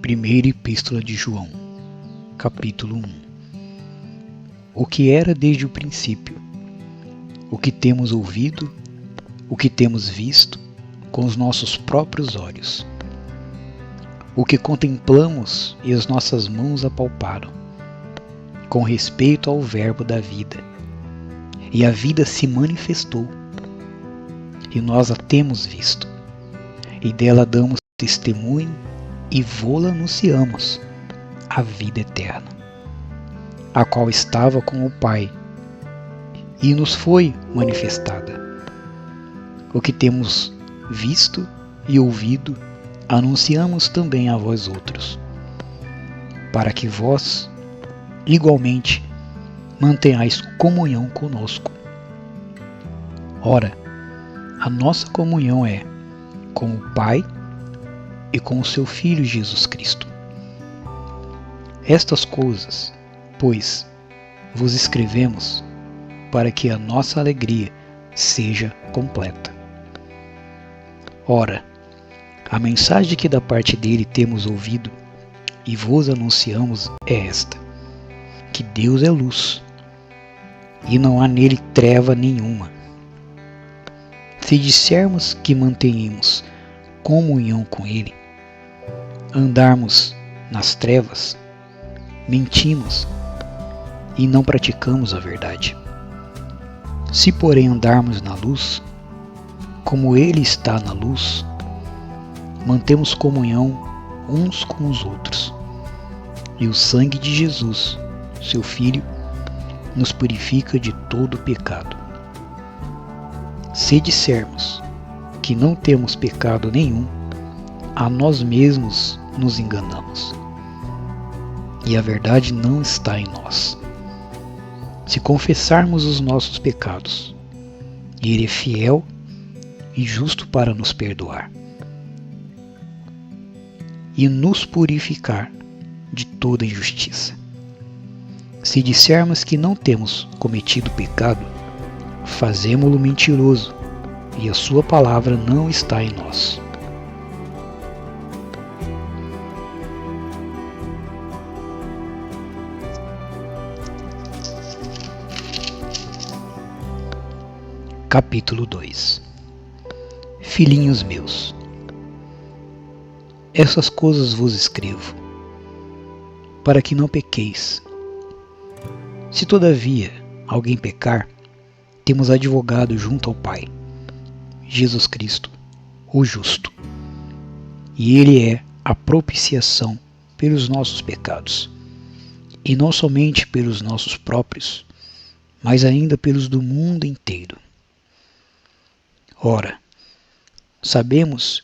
Primeira Epístola de João, capítulo 1. O que era desde o princípio, o que temos ouvido, o que temos visto com os nossos próprios olhos, o que contemplamos e as nossas mãos apalparam, com respeito ao Verbo da vida. E a vida se manifestou, e nós a temos visto, e dela damos testemunho e vô-la anunciamos, a vida eterna, a qual estava com o Pai, e nos foi manifestada. O que temos visto e ouvido, anunciamos também a vós outros, para que vós, igualmente, mantenhais comunhão conosco. Ora, a nossa comunhão é com o Pai e com o seu Filho Jesus Cristo. Estas coisas, pois, vos escrevemos para que a nossa alegria seja completa. Ora, a mensagem que da parte dele temos ouvido e vos anunciamos é esta: que Deus é luz, e não há nele treva nenhuma. Se dissermos que mantenhamos comunhão com ele, andarmos nas trevas, mentimos e não praticamos a verdade. Se porém andarmos na luz, como ele está na luz, mantemos comunhão uns com os outros, e o sangue de Jesus, seu Filho, nos purifica de todo pecado. Se dissermos que não temos pecado nenhum, a nós mesmos nos enganamos, e a verdade não está em nós. Se confessarmos os nossos pecados, ele é fiel e justo para nos perdoar e nos purificar de toda injustiça. Se dissermos que não temos cometido pecado, fazemo-lo mentiroso, e a sua palavra não está em nós. Capítulo 2. Filhinhos meus, essas coisas vos escrevo, para que não pequeis. Se todavia alguém pecar, temos advogado junto ao Pai, Jesus Cristo, o justo. E ele é a propiciação pelos nossos pecados, e não somente pelos nossos próprios, mas ainda pelos do mundo inteiro. Ora, sabemos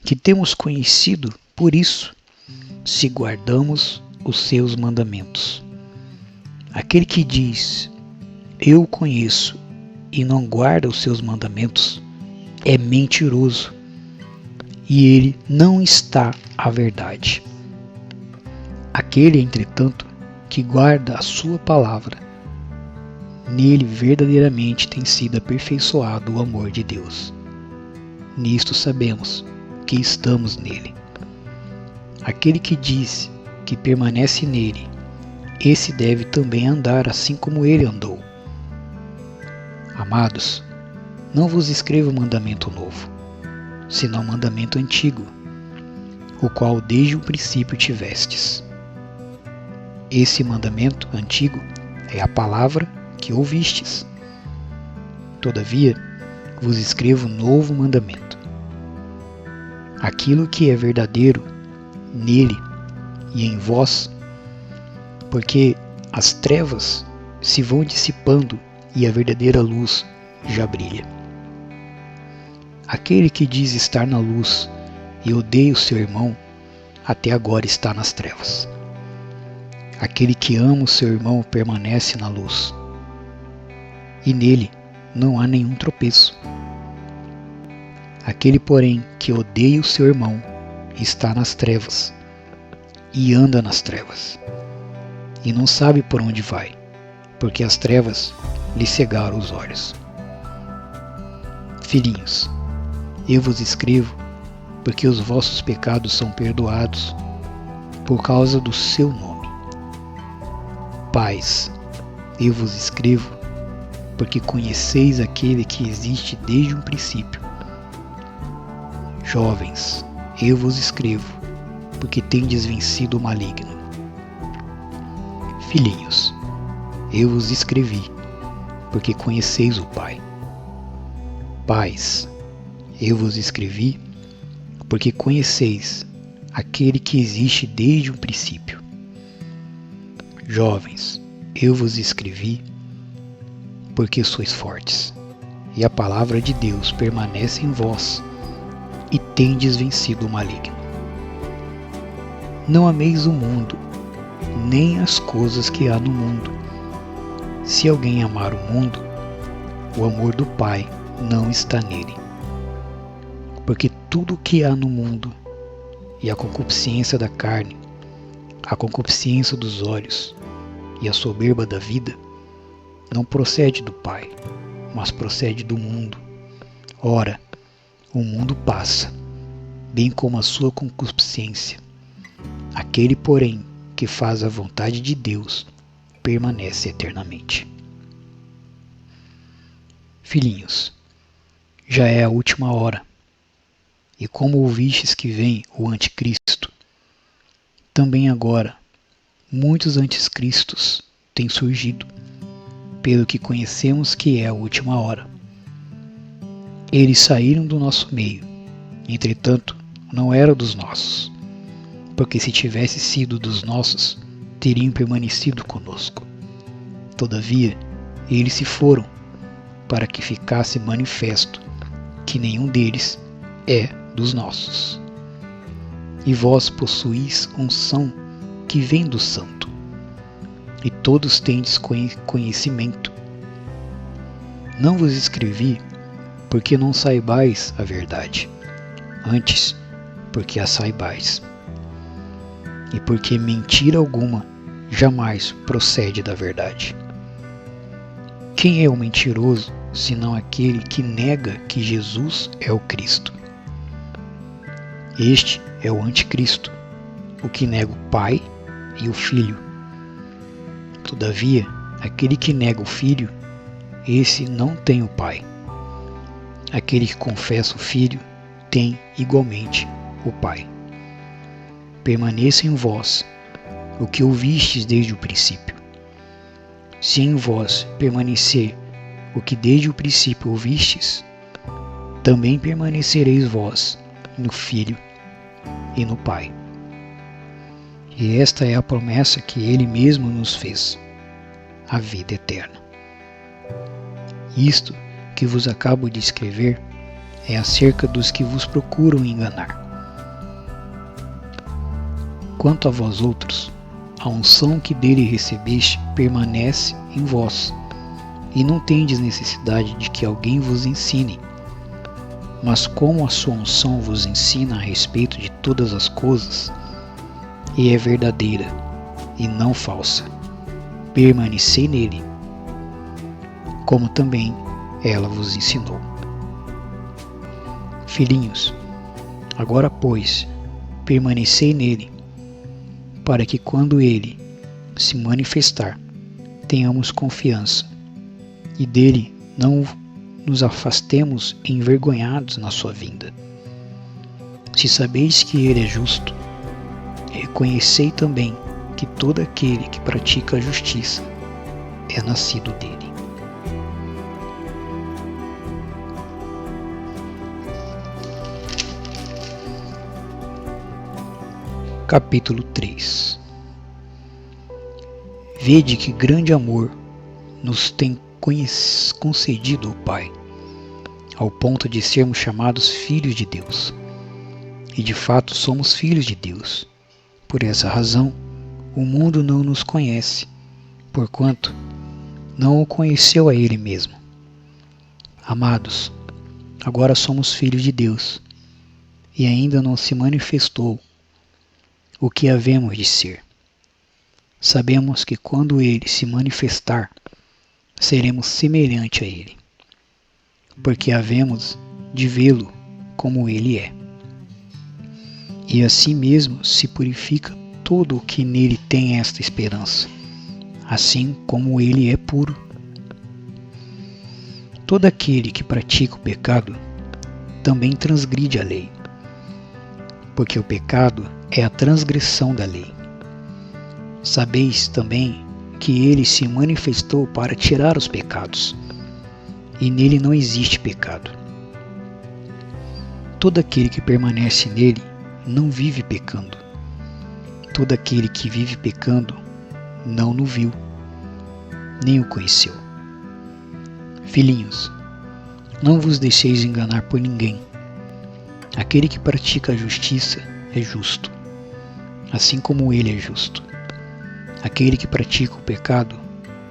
que temos conhecido por isso, se guardamos os seus mandamentos. Aquele que diz, eu o conheço, e não guarda os seus mandamentos, é mentiroso, e ele não está à verdade. Aquele, entretanto, que guarda a sua palavra, nele verdadeiramente tem sido aperfeiçoado o amor de Deus. Nisto sabemos que estamos nele. Aquele que diz que permanece nele, esse deve também andar assim como ele andou. Amados, não vos escrevo mandamento novo, senão mandamento antigo, o qual desde o princípio tivestes. Esse mandamento antigo é a palavra que ouvistes. Todavia, vos escrevo novo mandamento. Aquilo que é verdadeiro nele e em vós, porque as trevas se vão dissipando e a verdadeira luz já brilha. Aquele que diz estar na luz e odeia o seu irmão, até agora está nas trevas. Aquele que ama o seu irmão permanece na luz, e nele não há nenhum tropeço. Aquele, porém, que odeia o seu irmão está nas trevas, e anda nas trevas, e não sabe por onde vai, porque as trevas lhe cegaram os olhos. Filhinhos, eu vos escrevo porque os vossos pecados são perdoados por causa do seu nome. Pais, eu vos escrevo, porque conheceis aquele que existe desde um princípio. Jovens, eu vos escrevo, porque tendes vencido o maligno. Filhinhos, eu vos escrevi, porque conheceis o Pai. Pais, eu vos escrevi, porque conheceis aquele que existe desde um princípio. Jovens, eu vos escrevi, porque sois fortes, e a palavra de Deus permanece em vós, e tendes vencido o maligno. Não ameis o mundo, nem as coisas que há no mundo. Se alguém amar o mundo, o amor do Pai não está nele. Porque tudo o que há no mundo, e a concupiscência da carne, a concupiscência dos olhos e a soberba da vida, não procede do Pai, mas procede do mundo. Ora, o mundo passa, bem como a sua concupiscência. Aquele, porém, que faz a vontade de Deus, permanece eternamente. Filhinhos, já é a última hora, e como ouvistes que vem o anticristo, também agora muitos anticristos têm surgido, pelo que conhecemos que é a última hora. Eles saíram do nosso meio, entretanto, não eram dos nossos, porque se tivesse sido dos nossos, teriam permanecido conosco. Todavia, eles se foram, para que ficasse manifesto que nenhum deles é dos nossos. E vós possuís unção que vem do Santo, e todos tendes conhecimento. Não vos escrevi porque não saibais a verdade, antes porque a saibais, e porque mentira alguma jamais procede da verdade. Quem é o mentiroso, senão aquele que nega que Jesus é o Cristo? Este é o anticristo, o que nega o Pai e o Filho. Todavia, aquele que nega o Filho, esse não tem o Pai. Aquele que confessa o Filho tem igualmente o Pai. Permaneça em vós o que ouvistes desde o princípio. Se em vós permanecer o que desde o princípio ouvistes, também permanecereis vós no Filho e no Pai. E esta é a promessa que Ele mesmo nos fez, a vida eterna. Isto que vos acabo de escrever é acerca dos que vos procuram enganar. Quanto a vós outros, a unção que dele recebeste permanece em vós, e não tendes necessidade de que alguém vos ensine. Mas como a sua unção vos ensina a respeito de todas as coisas, e é verdadeira e não falsa, permanecei nele, como também ela vos ensinou. Filhinhos, agora pois, permanecei nele, para que quando ele se manifestar, tenhamos confiança, e dele não nos afastemos envergonhados na sua vinda. Se sabeis que ele é justo, reconhecei também que todo aquele que pratica a justiça é nascido dele. Capítulo 3. Vede que grande amor nos tem concedido o Pai, ao ponto de sermos chamados filhos de Deus. E de fato somos filhos de Deus. Por essa razão, o mundo não nos conhece, porquanto não o conheceu a Ele mesmo. Amados, agora somos filhos de Deus, e ainda não se manifestou o que havemos de ser. Sabemos que quando Ele se manifestar, seremos semelhante a Ele, porque havemos de vê-lo como Ele é. E assim mesmo se purifica todo o que nele tem esta esperança, assim como ele é puro. Todo aquele que pratica o pecado também transgride a lei, porque o pecado é a transgressão da lei. Sabeis também que ele se manifestou para tirar os pecados, e nele não existe pecado. Todo aquele que permanece nele não vive pecando. Todo aquele que vive pecando não o viu, nem o conheceu. Filhinhos, não vos deixeis enganar por ninguém. Aquele que pratica a justiça é justo, assim como ele é justo. Aquele que pratica o pecado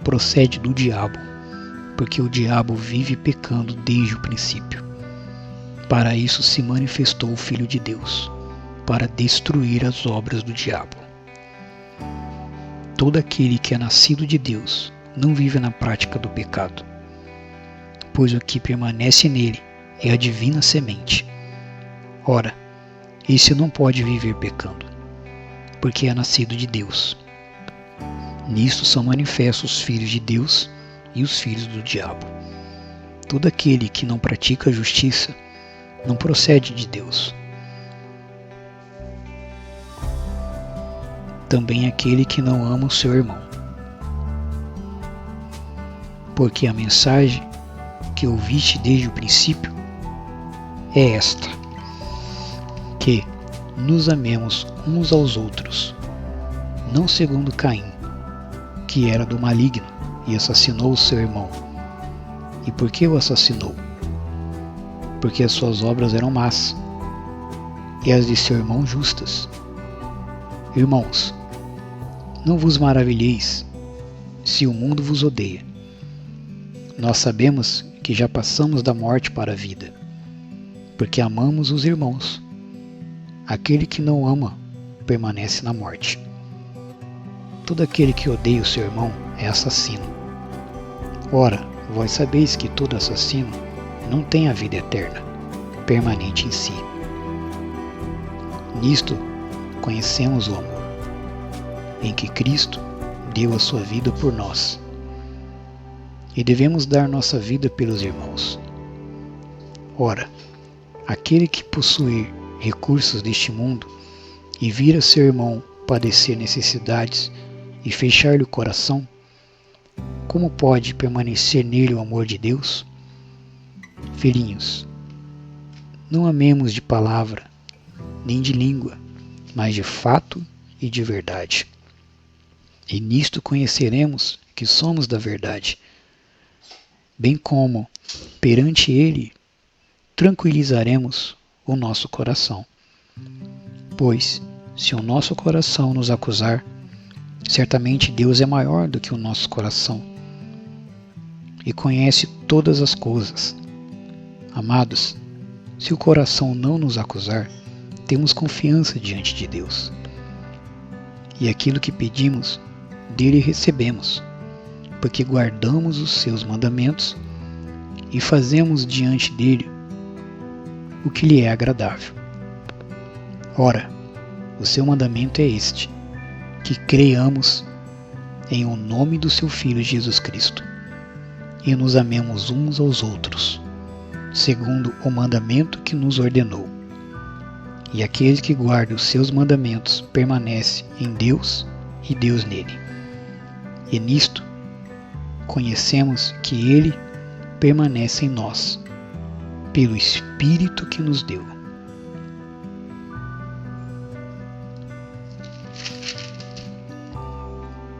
procede do diabo, porque o diabo vive pecando desde o princípio. Para isso se manifestou o Filho de Deus, para destruir as obras do diabo. Todo aquele que é nascido de Deus não vive na prática do pecado, pois o que permanece nele é a divina semente. Ora, esse não pode viver pecando, porque é nascido de Deus. Nisto são manifestos os filhos de Deus e os filhos do diabo. Todo aquele que não pratica a justiça não procede de Deus. Também aquele que não ama o seu irmão. Porque a mensagem que ouviste desde o princípio é esta: que nos amemos uns aos outros, não segundo Caim, que era do maligno e assassinou o seu irmão. E por que o assassinou? Porque as suas obras eram más, e as de seu irmão justas. Irmãos, não vos maravilheis se o mundo vos odeia. Nós sabemos que já passamos da morte para a vida, porque amamos os irmãos. Aquele que não ama permanece na morte. Todo aquele que odeia o seu irmão é assassino. Ora, vós sabeis que todo assassino não tem a vida eterna, permanente em si. Nisto conhecemos o amor, em que Cristo deu a sua vida por nós, e devemos dar nossa vida pelos irmãos. Ora, aquele que possuir recursos deste mundo e vir a seu irmão padecer necessidades e fechar-lhe o coração, como pode permanecer nele o amor de Deus? Filhinhos, não amemos de palavra, nem de língua, mas de fato e de verdade. E nisto conheceremos que somos da verdade, bem como, perante Ele, tranquilizaremos o nosso coração. Pois, se o nosso coração nos acusar, certamente Deus é maior do que o nosso coração e conhece todas as coisas. Amados, se o coração não nos acusar, temos confiança diante de Deus. E aquilo que pedimos, dele recebemos, porque guardamos os seus mandamentos e fazemos diante dele o que lhe é agradável. Ora, o seu mandamento é este: que creiamos em o nome do seu Filho Jesus Cristo e nos amemos uns aos outros, segundo o mandamento que nos ordenou. E aquele que guarda os seus mandamentos permanece em Deus e Deus nele. E nisto conhecemos que Ele permanece em nós, pelo Espírito que nos deu.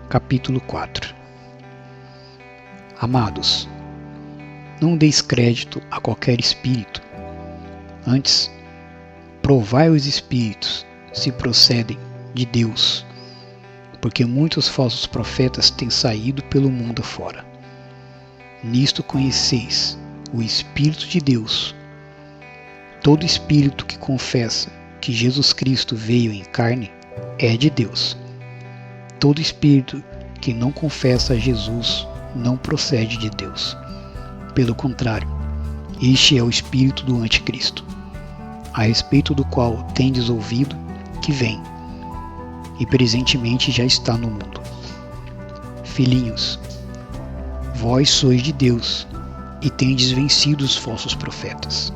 Capítulo 4. Amados, não deis crédito a qualquer espírito, antes provai os espíritos se procedem de Deus, porque muitos falsos profetas têm saído pelo mundo afora. Nisto conheceis o Espírito de Deus. Todo espírito que confessa que Jesus Cristo veio em carne é de Deus. Todo espírito que não confessa a Jesus não procede de Deus. Pelo contrário, este é o espírito do anticristo, a respeito do qual tendes ouvido que vem, e presentemente já está no mundo. Filhinhos, vós sois de Deus e tendes vencido os falsos profetas,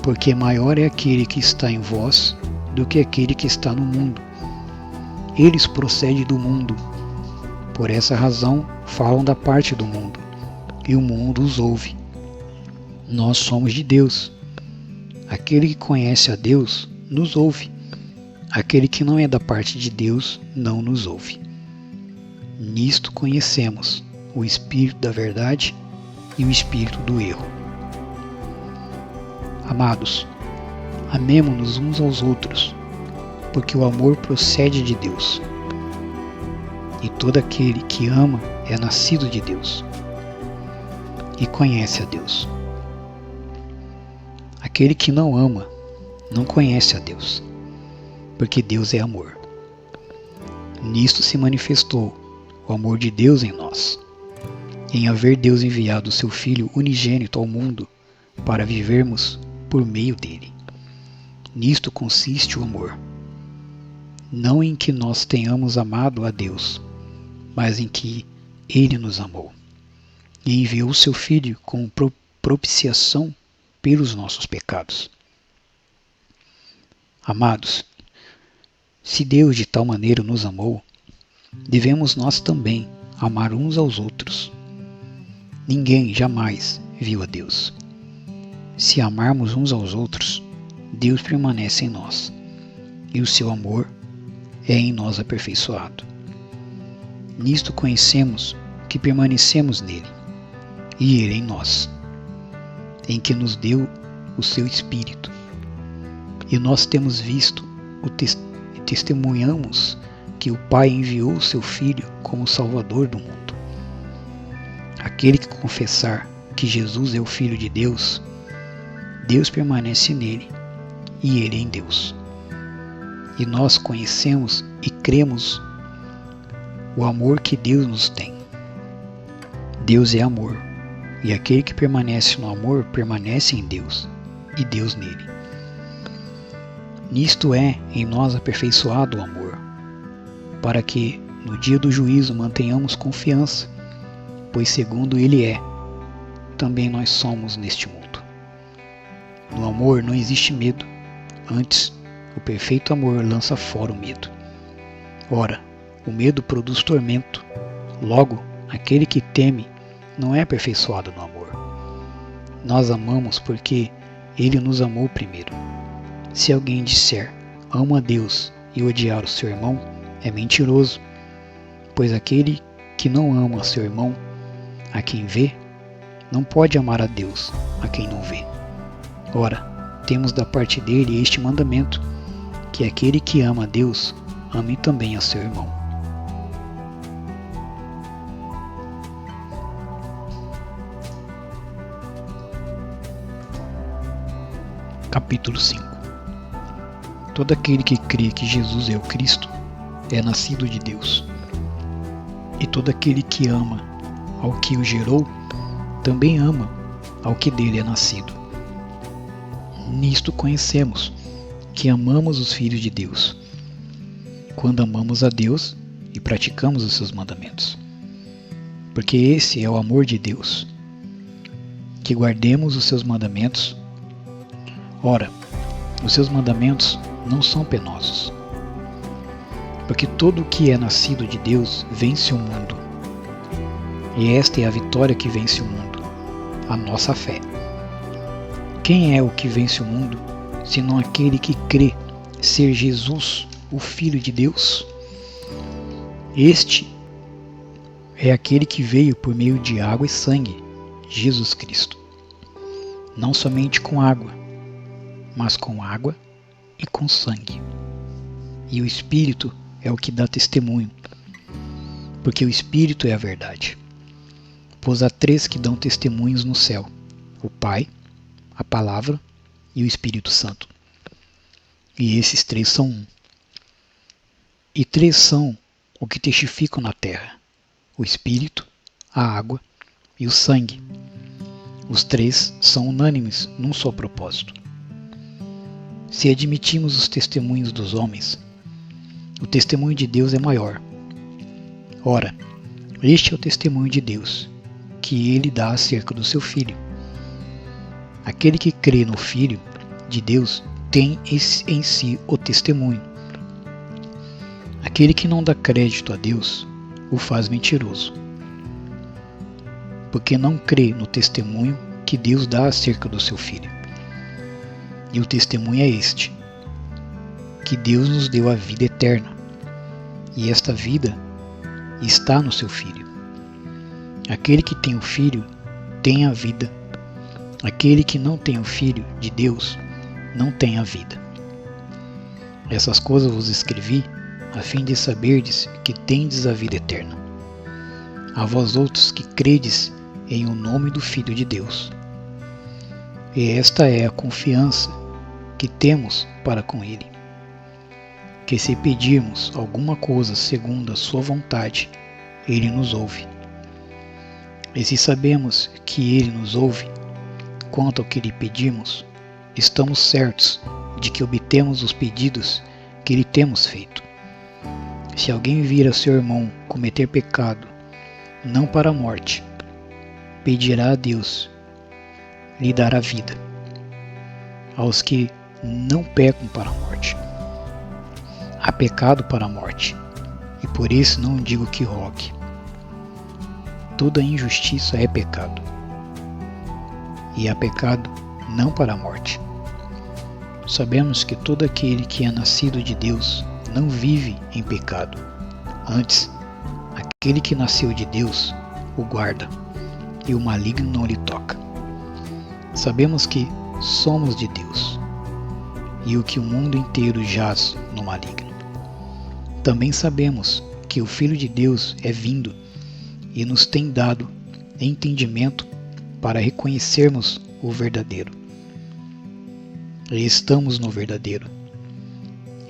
porque maior é aquele que está em vós do que aquele que está no mundo. Eles procedem do mundo, por essa razão falam da parte do mundo, e o mundo os ouve. Nós somos de Deus. Aquele que conhece a Deus nos ouve. Aquele que não é da parte de Deus não nos ouve. Nisto conhecemos o espírito da verdade e o espírito do erro. Amados, amemo-nos uns aos outros, porque o amor procede de Deus. E todo aquele que ama é nascido de Deus e conhece a Deus. Aquele que não ama não conhece a Deus, porque Deus é amor. Nisto se manifestou o amor de Deus em nós, em haver Deus enviado o seu Filho unigênito ao mundo para vivermos por meio dele. Nisto consiste o amor, não em que nós tenhamos amado a Deus, mas em que ele nos amou e enviou o seu Filho como propiciação pelos nossos pecados. Amados, se Deus de tal maneira nos amou, devemos nós também amar uns aos outros. Ninguém jamais viu a Deus. Se amarmos uns aos outros, Deus permanece em nós, e o seu amor é em nós aperfeiçoado. Nisto conhecemos que permanecemos nele, e ele em nós, em que nos deu o seu Espírito. E nós temos visto e testemunhamos que o Pai enviou o seu Filho como Salvador do mundo. Aquele que confessar que Jesus é o Filho de Deus, Deus permanece nele e ele em Deus. E nós conhecemos e cremos o amor que Deus nos tem. Deus é amor, e aquele que permanece no amor permanece em Deus, e Deus nele. Nisto é em nós aperfeiçoado o amor, para que no dia do juízo mantenhamos confiança, pois segundo ele é, também nós somos neste mundo. No amor não existe medo, antes o perfeito amor lança fora o medo. Ora, o medo produz tormento, logo aquele que teme não é aperfeiçoado no amor. Nós amamos porque ele nos amou primeiro. Se alguém disser, amo a Deus e odiar o seu irmão, é mentiroso, pois aquele que não ama seu irmão, a quem vê, não pode amar a Deus, a quem não vê. Ora, temos da parte dele este mandamento, que aquele que ama a Deus, ame também a seu irmão. Capítulo 5. Todo aquele que crê que Jesus é o Cristo é nascido de Deus. E todo aquele que ama ao que o gerou, também ama ao que dele é nascido. Nisto conhecemos que amamos os filhos de Deus, quando amamos a Deus e praticamos os seus mandamentos. Porque esse é o amor de Deus, que guardemos os seus mandamentos. Ora, os seus mandamentos não são penosos, porque todo o que é nascido de Deus vence o mundo. E esta é a vitória que vence o mundo, a nossa fé. Quem é o que vence o mundo, senão aquele que crê ser Jesus, o Filho de Deus? Este é aquele que veio por meio de água e sangue, Jesus Cristo. Não somente com água, mas com água e com sangue. E o Espírito é o que dá testemunho, porque o Espírito é a verdade. Pois há três que dão testemunhos no céu: o Pai, a Palavra e o Espírito Santo. E esses três são um. E três são o que testificam na terra: o Espírito, a água e o sangue. Os três são unânimes num só propósito. Se admitimos os testemunhos dos homens, o testemunho de Deus é maior. Ora, este é o testemunho de Deus, que ele dá acerca do seu Filho. Aquele que crê no Filho de Deus tem em si o testemunho. Aquele que não dá crédito a Deus o faz mentiroso, porque não crê no testemunho que Deus dá acerca do seu Filho. E o testemunho é este, que Deus nos deu a vida eterna, e esta vida está no seu Filho. Aquele que tem o Filho tem a vida. Aquele que não tem o Filho de Deus não tem a vida. Essas coisas vos escrevi, a fim de saberdes que tendes a vida eterna. A vós outros que credes em o nome do Filho de Deus. E esta é a confiança que temos para com Ele, que se pedirmos alguma coisa segundo a sua vontade, Ele nos ouve. E se sabemos que Ele nos ouve, quanto ao que lhe pedimos, estamos certos de que obtemos os pedidos que lhe temos feito. Se alguém vir a seu irmão cometer pecado, não para a morte, pedirá a Deus, lhe dará vida. Aos que não pecam para a morte, há pecado para a morte, e por isso não digo que rogue. Toda injustiça é pecado, e há pecado não para a morte. Sabemos que todo aquele que é nascido de Deus não vive em pecado. Antes, aquele que nasceu de Deus o guarda, e o maligno não lhe toca. Sabemos que somos de Deus, e o que o mundo inteiro jaz no maligno. Também sabemos que o Filho de Deus é vindo e nos tem dado entendimento para reconhecermos o verdadeiro. E estamos no verdadeiro,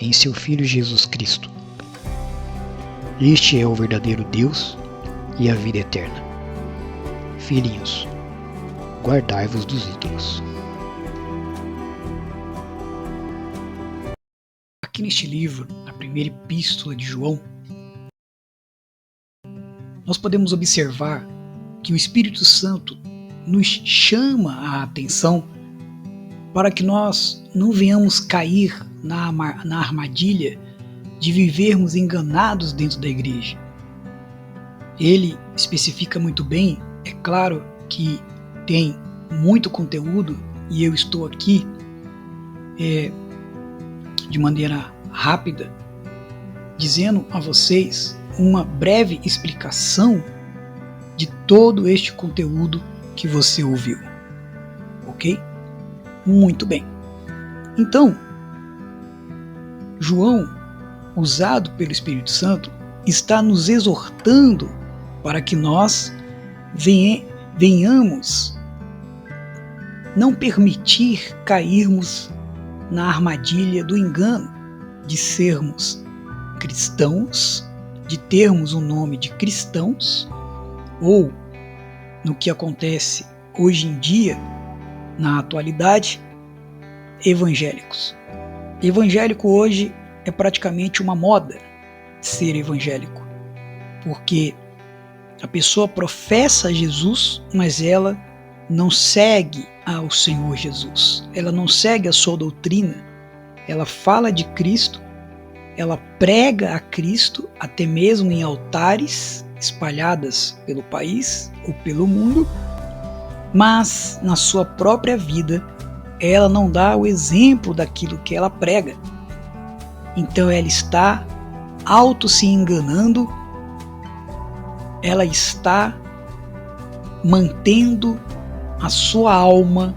em seu Filho Jesus Cristo. Este é o verdadeiro Deus e a vida eterna. Filhinhos, guardai-vos dos ídolos. Aqui neste livro, a primeira epístola de João, nós podemos observar que o Espírito Santo nos chama a atenção para que nós não venhamos cair na armadilha de vivermos enganados dentro da igreja. Ele especifica muito bem, é claro que tem muito conteúdo e eu estou aqui de maneira rápida dizendo a vocês uma breve explicação de todo este conteúdo que você ouviu, ok? Muito bem. Então, João, usado pelo Espírito Santo, está nos exortando para que nós venhamos não permitir cairmos na armadilha do engano de sermos cristãos, de termos o nome de cristãos, ou no que acontece hoje em dia, na atualidade, evangélicos. Evangélico hoje é praticamente uma moda ser evangélico, porque a pessoa professa Jesus, mas ela não segue ao Senhor Jesus, ela não segue a sua doutrina, ela fala de Cristo, ela prega a Cristo até mesmo em altares espalhadas pelo país ou pelo mundo, mas na sua própria vida ela não dá o exemplo daquilo que ela prega. Então ela está se enganando, ela está mantendo a sua alma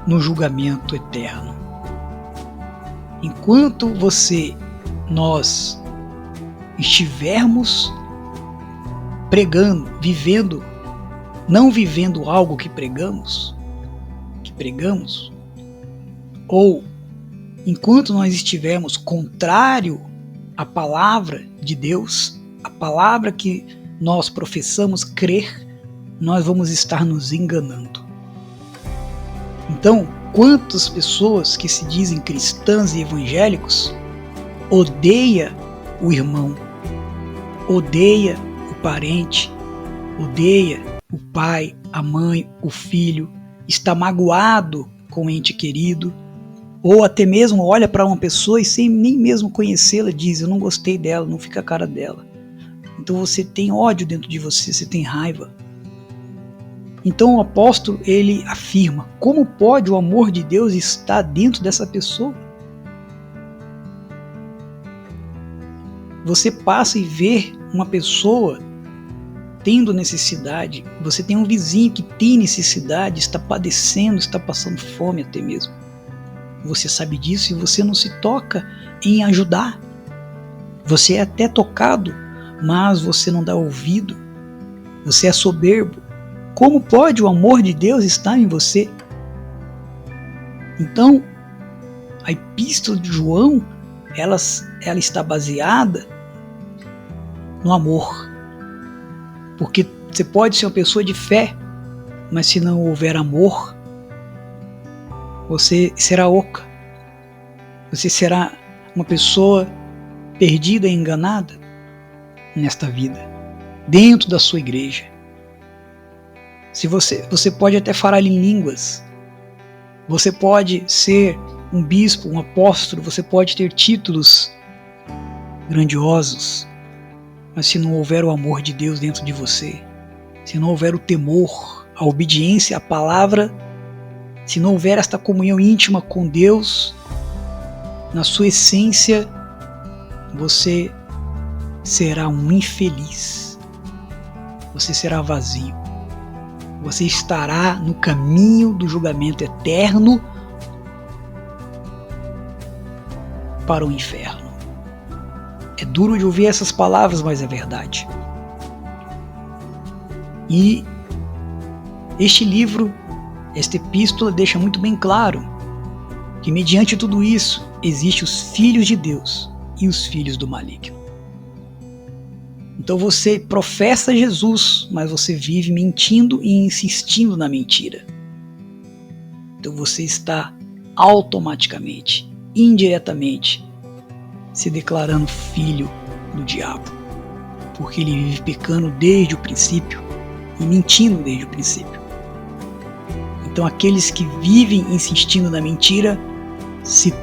no julgamento eterno. Enquanto nós estivermos pregando, não vivendo algo que pregamos, ou enquanto nós estivermos contrário à palavra de Deus, a palavra que nós professamos crer, nós vamos estar nos enganando. Então, quantas pessoas que se dizem cristãs e evangélicos odeia o irmão, odeia o parente, odeia o pai, a mãe, o filho, está magoado com o ente querido, ou até mesmo olha para uma pessoa e sem nem mesmo conhecê-la diz: eu não gostei dela, não fica a cara dela. Então você tem ódio dentro de você, você tem raiva. Então o apóstolo, ele afirma: como pode o amor de Deus estar dentro dessa pessoa? Você passa e vê uma pessoa tendo necessidade, você tem um vizinho que tem necessidade, está padecendo, está passando fome até mesmo. Você sabe disso e você não se toca em ajudar. Você é até tocado, mas você não dá ouvido. Você é soberbo. Como pode o amor de Deus estar em você? Então, a epístola de João, ela está baseada no amor. Porque você pode ser uma pessoa de fé, mas se não houver amor, você será oca. Você será uma pessoa perdida e enganada nesta vida, dentro da sua igreja. Se você pode até falar em línguas, você pode ser um bispo, um apóstolo, você pode ter títulos grandiosos, mas se não houver o amor de Deus dentro de você, se não houver o temor, a obediência à palavra, se não houver esta comunhão íntima com Deus, na sua essência, você será um infeliz, você será vazio. Você estará no caminho do julgamento eterno para o inferno. É duro de ouvir essas palavras, mas é verdade. E este livro, esta epístola, deixa muito bem claro que mediante tudo isso, existem os filhos de Deus e os filhos do maligno. Então você professa Jesus, mas você vive mentindo e insistindo na mentira. Então você está automaticamente, indiretamente, se declarando filho do diabo, porque ele vive pecando desde o princípio e mentindo desde o princípio. Então aqueles que vivem insistindo na mentira se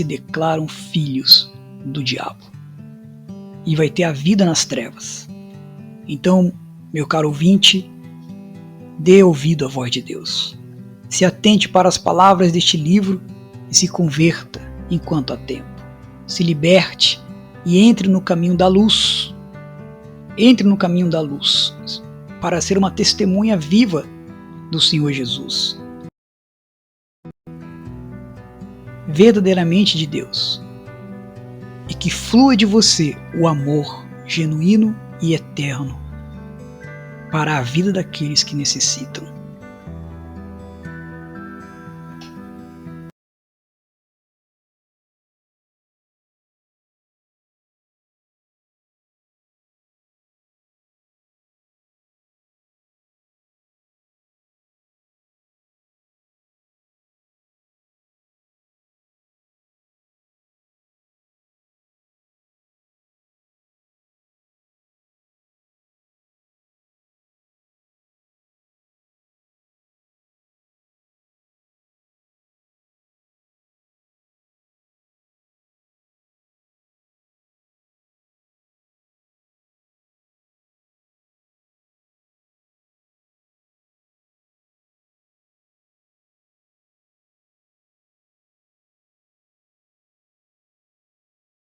declaram filhos do diabo. E vai ter a vida nas trevas. Então, meu caro ouvinte, dê ouvido à voz de Deus. Se atente para as palavras deste livro e se converta enquanto há tempo. Se liberte e entre no caminho da luz. Entre no caminho da luz para ser uma testemunha viva do Senhor Jesus. Verdadeiramente de Deus. E que flua de você o amor genuíno e eterno para a vida daqueles que necessitam.